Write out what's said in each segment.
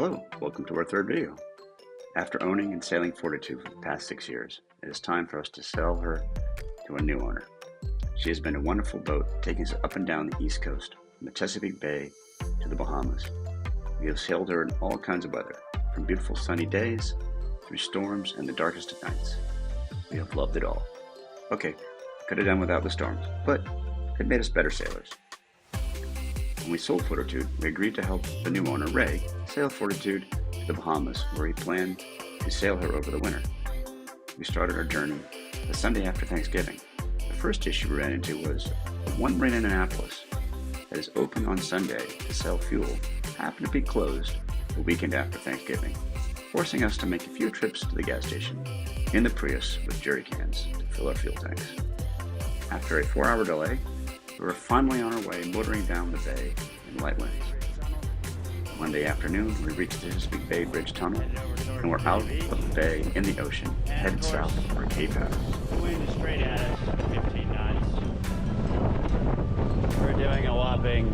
Hello, welcome to our third video. After owning and sailing Fortitude for the past 6 years, it is time for us to sell her to a new owner. She has been a wonderful boat, taking us up and down the East Coast, from the Chesapeake Bay to the Bahamas. We have sailed her in all kinds of weather, from beautiful sunny days, through storms and the darkest of nights. We have loved it all. Okay, could have done without the storms, but it made us better sailors. When we sold Fortitude, we agreed to help the new owner, Ray, sail Fortitude to the Bahamas, where he planned to sail her over the winter. We started our journey the Sunday after Thanksgiving. The first issue we ran into was one marina in Annapolis that is open on Sunday to sell fuel happened to be closed the weekend after Thanksgiving, forcing us to make a few trips to the gas station in the Prius with jerry cans to fill our fuel tanks. After a 4-hour delay, we were finally on our way, motoring down the bay in light winds. Monday afternoon, we reached the Chesapeake Bay Bridge Tunnel, and we're out of the bay in the ocean, headed south for Cape Hatteras. The wind is straight at us, 15 knots. We're doing a whopping,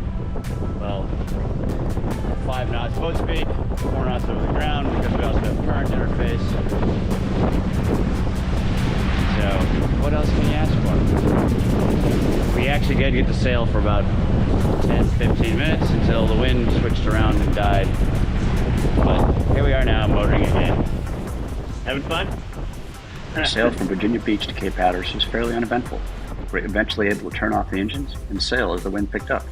5 knots boat speed, 4 knots over the ground, because we also have current in our face. So, what else can you ask for? We actually did get to sail for about 10-15 minutes until the wind switched around and died. But here we are now, motoring again. Having fun? Our sail from Virginia Beach to Cape Hatteras was fairly uneventful. We were eventually able to turn off the engines and sail as the wind picked up.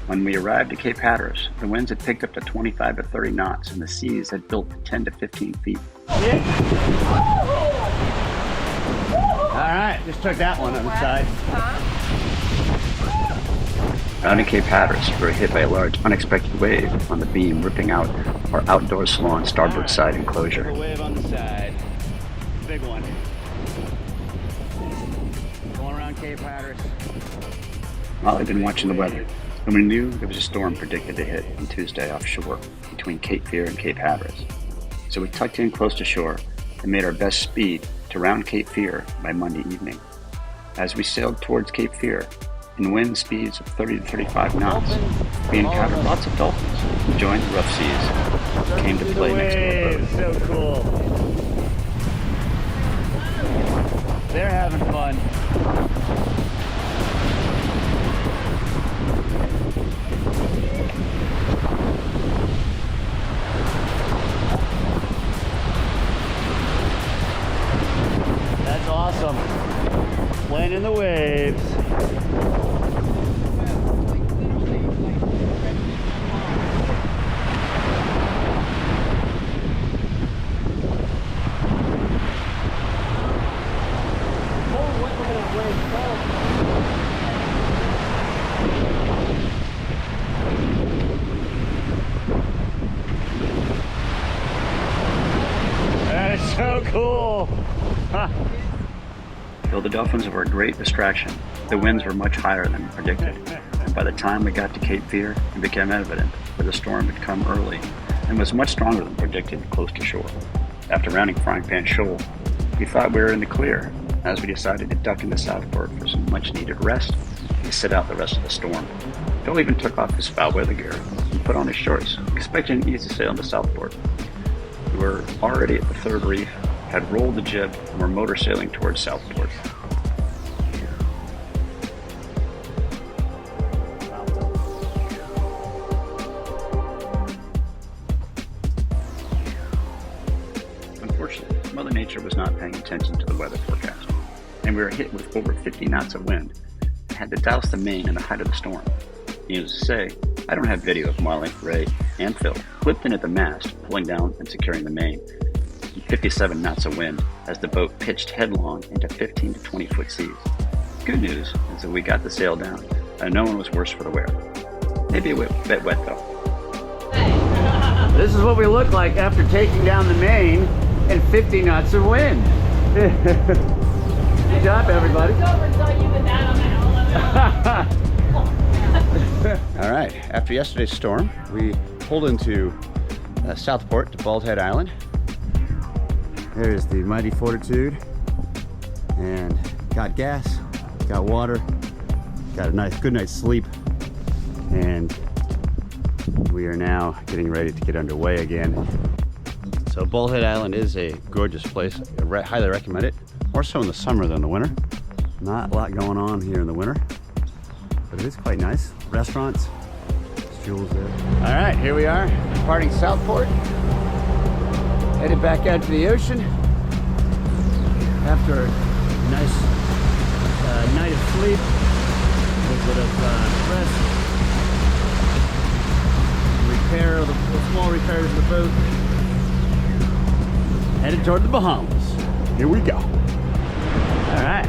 When we arrived at Cape Hatteras, the winds had picked up to 25 to 30 knots and the seas had built to 10 to 15 feet. Alright, just took that one on the side. Down in Cape Hatteras, we were hit by a large unexpected wave on the beam, ripping out our outdoor salon starboard side enclosure. A wave on the side. Big one. Going around Cape Hatteras. Molly had been watching the weather, and we knew there was a storm predicted to hit on Tuesday offshore between Cape Fear and Cape Hatteras. So we tucked in close to shore and made our best speed to round Cape Fear by Monday evening. As we sailed towards Cape Fear, in wind speeds of 30 to 35 knots, we encountered lots of dolphins enjoying the rough seas and came to play next to our boat. So cool. They're having fun. That's awesome. Playing in the waves. That is so cool. Huh. Though the dolphins were a great distraction, the winds were much higher than predicted, and by the time we got to Cape Fear, it became evident that the storm had come early and was much stronger than predicted close to shore. After rounding Frying Pan Shoal, we thought we were in the clear, as we decided to duck into Southport for some much-needed rest and sit out the rest of the storm. Phil even took off his foul weather gear and put on his shorts, expecting an easy sail into Southport. We were already at the third reef, had rolled the jib, and were motor sailing towards Southport. Unfortunately, Mother Nature was not paying attention to the weather forecast, and we were hit with over 50 knots of wind and had to douse the main in the height of the storm. Needless to say, I don't have video of Marley, Ray, and Phil flipped in at the mast, pulling down and securing the main, and 57 knots of wind as the boat pitched headlong into 15 to 20 foot seas. Good news is that we got the sail down, and no one was worse for the wear. Maybe a bit wet though. This is what we look like after taking down the main and 50 knots of wind. Good job, everybody. All right, after yesterday's storm, we pulled into Southport to Bald Head Island. There's the mighty Fortitude, and got gas, got water, got a good night's sleep, and We are now getting ready to get underway again. So Bullhead Island is a gorgeous place. I highly recommend it. More so in the summer than the winter. Not a lot going on here in the winter, but it is quite nice. Restaurants, Jules there. All right, here we are, departing Southport. Headed back out to the ocean after a nice night of sleep, a little bit of rest, repair of the small repairs of the boat. Headed toward the Bahamas. Here we go. All right.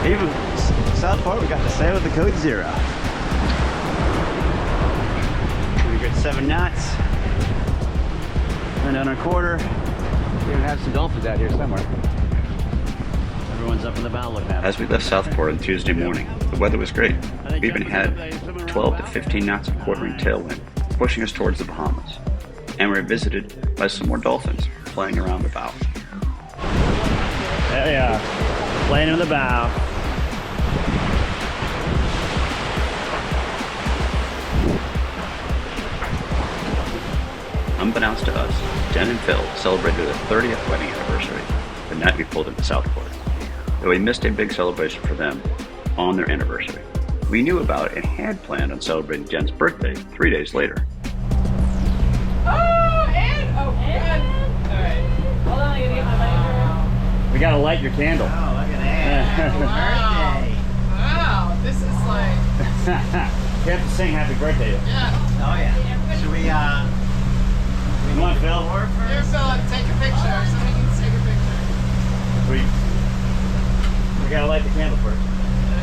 Even Southport, we got to sail with the code 0. We got 7 knots. Went on a quarter. We even have some dolphins out here somewhere. Everyone's up in the bow looking at us. As we left Southport on Tuesday morning, the weather was great. We even had 12 to 15 knots of quartering tailwind, pushing us towards the Bahamas. And we were visited by some more dolphins playing around the bow. There they are, playing on the bow. Unbeknownst to us, Jen and Phil celebrated their 30th wedding anniversary the night we pulled into Southport. Though we missed a big celebration for them on their anniversary. We knew about it and had planned on celebrating Jen's birthday 3 days later. We gotta light your candle. Oh, look at that. Happy birthday. Wow, this is like... You have to sing happy birthday. Yeah. Oh, yeah. Should we, Come on, Phil. Here, Phil, take a picture. Somebody needs to take a picture. We gotta light the candle first. Oh,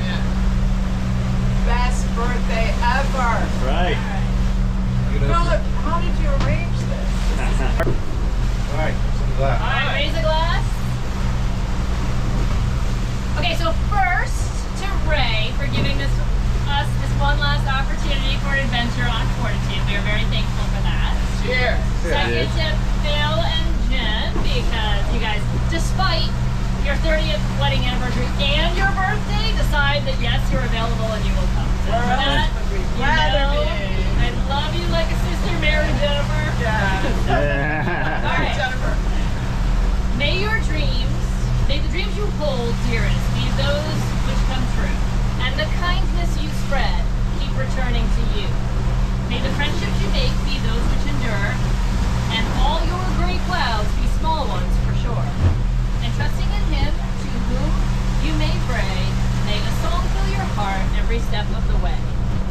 yeah. Best birthday ever. That's right. Philip, how did you arrange this? all right, All right, raise a glass. Okay, so first to Ray for giving us this one last opportunity for an adventure on Fortitude. We are very thankful for that. Cheers. Second to Phil and Jen, because you guys, despite your 30th wedding anniversary and your birthday, decide that yes, you're available and you will come. So for that, I love you like a sister, Mary Jennifer. Yeah. All right. Jennifer. May your dreams, may the dreams you hold dearest be those which come true, and the kindness you spread keep returning to you. May the friendships you make be those which endure, and all your gray clouds be small ones for sure. And trusting in Him to whom you may pray, may a song fill your heart every step of the way.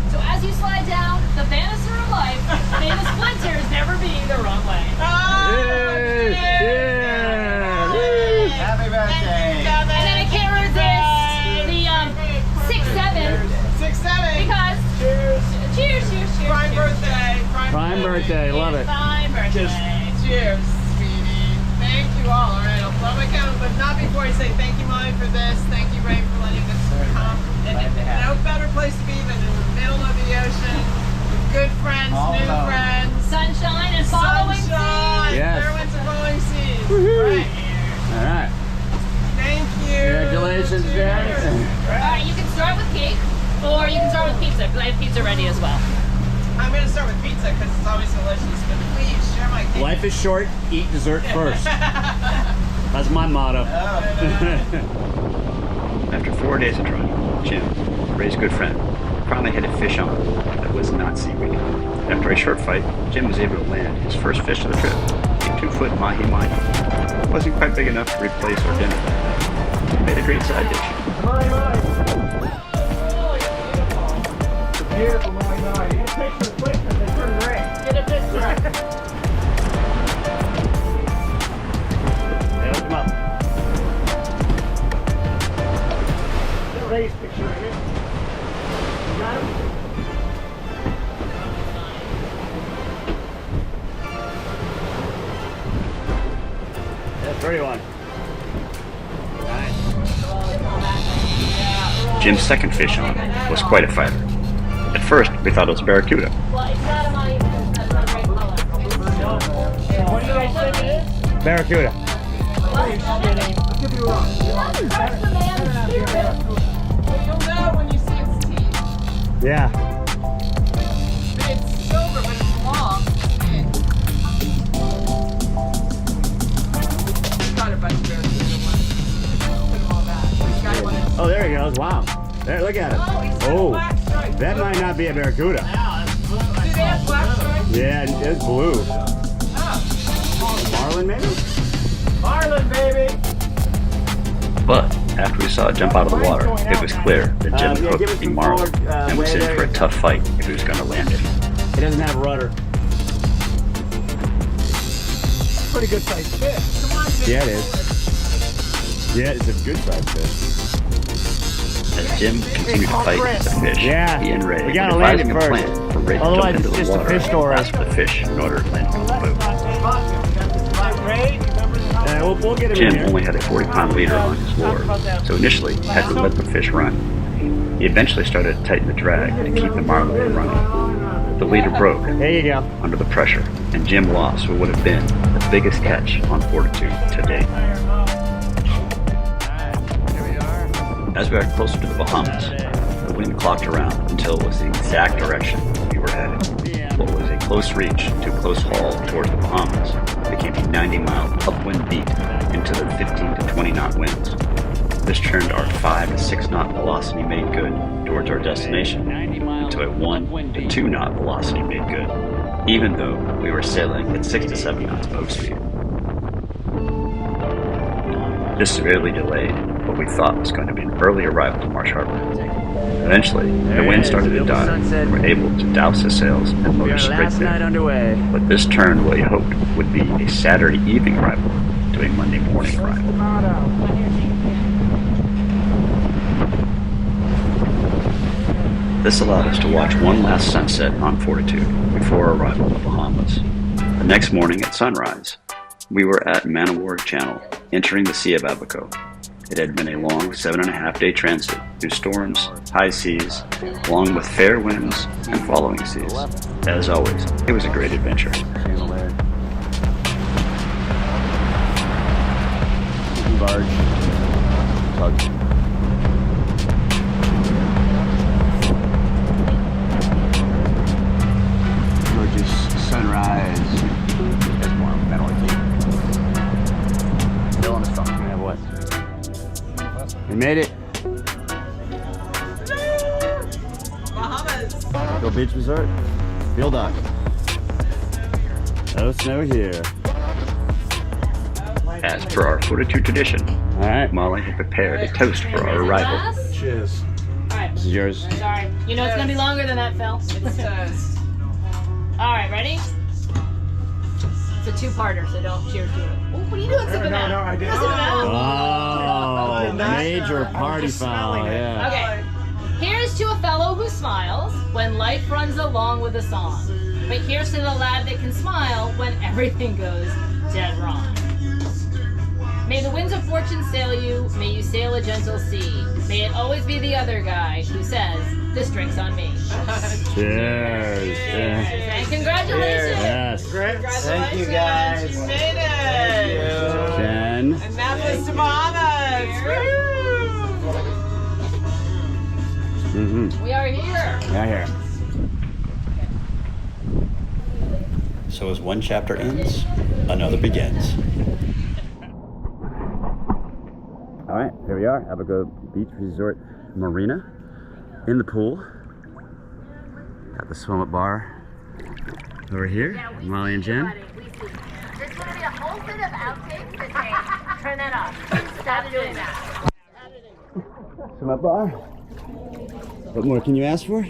So as you slide down the banister of life, may the splinters never be the wrong way. Happy birthday. And then I can't resist the 6-7. 6-7. Because cheers. Prime birthday. Prime birthday, love it. Prime birthday. Cheers, sweetie. Thank you all. All right, I'll blow my candle, but not before I say thank you, Mommy, for this. Thank you, Ray, for letting us come. And no better place to be than in the middle of the ocean with good friends, new friends. Sunshine and following Sunshine. Yes. There went to following seas. Right here. All right. Thank you. Congratulations, Jen. Alright, you can start with cake, or you can start with pizza, because I have pizza ready as well. I'm going to start with pizza because it's always delicious, but please share my cake. Life is short, eat dessert first. That's my motto. After 4 days of trying, Jim, Ray's good friend, finally had a fish on that was not seaweed. After a short fight, Jim was able to land his first fish of the trip, a 2-foot mahi-mahi. It wasn't quite big enough to replace our dinner. It made a great side dish. It's a beautiful mahi-mahi. You can take some pictures, they turn red. Get a picture. Hey, look him up. Ray's picture right here. You got him? That's 31. Nice. Jim's second fish on was quite a fighter. At first, we thought it was a barracuda. Well, it's not a money, that's not a great color. What do you guys think it is? Barracuda. I could be wrong. You'll know when you see its teeth. Yeah. It's silver was wow. There, look at it. Oh, that might not be a barracuda. Do they have black stripes? Yeah, it's blue. Marlin, maybe? Marlin, baby. But after we saw it jump out of the water, it was clear that Jim yeah, hooked give us a some marlin forward, and was way in there. for a tough fight if he was going to land it. It doesn't have a rudder. Pretty good sized fish. Come on, baby. Yeah, it is. Yeah, it's a good sized fish. As Jim continued to fight the fish, Yeah, he and Ray we were gotta land devising it a first. plan for Ray to Otherwise, jump into it's the just a water fish story. and grasp the fish in order to land it on the boat. We'll get him in Jim here. only had a 40-pound leader on his lure, so initially had to let the fish run. He eventually started to tighten the drag to keep the marlin from running. The leader broke There you go. under the pressure, and Jim lost what would have been the biggest catch on Fortitude to date. As we got closer to the Bahamas, the wind clocked around until it was the exact direction we were headed. What was a close reach to a close haul towards the Bahamas became a 90-mile upwind beat into the 15 to 20 knot winds. This turned our 5 to 6 knot velocity made good towards our destination into a 1 to 2 knot velocity made good, even though we were sailing at 6 to 7 knots boat speed. This severely delayed what we thought was going to be an early arrival to Marsh Harbor. Eventually, the wind started to die, and we were able to douse the sails and motor straight there. Underway. But this turned what we hoped would be a Saturday evening arrival to a Monday morning arrival. This allowed us to watch one last sunset on Fortitude before our arrival in the Bahamas. The next morning at sunrise, we were at Manowar Channel, entering the Sea of Abaco. It had been a long 7.5-day transit through storms, high seas, along with fair winds and following seas. As always, it was a great adventure. Barge. Tug. Gorgeous sunrise. That's more metal key. Still on the front. Yeah, what? We made it. Bahamas. Go Beach Resort. Field dock. No snow here. As per our Fortitude tradition, All right. Molly had prepared a toast for our arrival. Cheers. Alright. This is yours. Sorry. You know it's gonna be longer than that, Phil. It's toast. Alright, ready? It's a two-parter, so don't cheers to it. Oh, what are you doing sipping at? No, I didn't. Sipping at? Oh, major party foul. Yeah. Okay. Here's to a fellow who smiles when life runs along with a song. But here's to the lad that can smile when everything goes dead wrong. May the winds of fortune sail you, may you sail a gentle sea. May it always be the other guy who says, this drink's on me. Cheers. Yeah. And congratulations! Yes. Congratulations. Thank you, guys. You made it. Jen. Annapolis to Bahamas. Mm-hmm. We are here. Yeah, here. So as one chapter ends, another begins. All right, here we are, Abaco Beach Resort Marina, in the pool. Got the swim up bar over here, Molly and Jen. There's going to be a whole set of outtakes that say, turn that off. Stop doing that. Swim up bar. What more can you ask for?